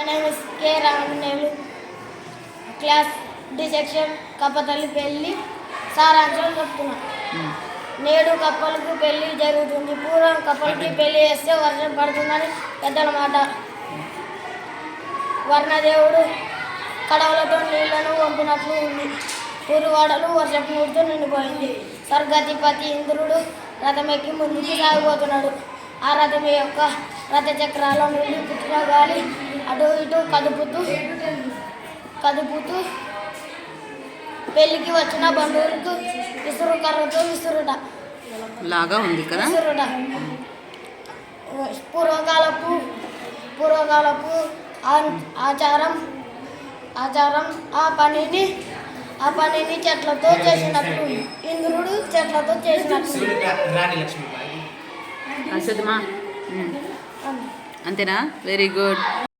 My name is K. Ramanelu, class D section, కప్పతల్లి పెళ్లి సారాంశం చెప్తున్నా. నేడు కప్పలకు పెళ్లి జరుగుతుంది. పూర్వం కప్పలకి పెళ్లి చేస్తే వర్షం పడుతుందని పెద్దల మాట. వర్ణదేవుడు కడవలతో నీళ్లను పంపినట్లు ఉంది. పూర్వాడలు వర్షపు నీటితో నిండిపోయింది. స్వర్గాధిపతి ఇంద్రుడు రథమెక్కి ముందుకు సాగిపోతున్నాడు. ఆ రథం యొక్క రథ చక్రాల నుండి పుట్టిన గాలి అటు ఇటు కదుపుతూ పెళ్లికి వచ్చిన బంధువులకు విసురు కర్రతో విసురుట లాగా ఉంది కదా. విసురుట పూర్వకాలపు ఆచారం ఆ పనిని చెట్లతో చేసినట్లు ఇంద్రుడు చెట్లతో చేసినట్లు. అంతేనా? Very good.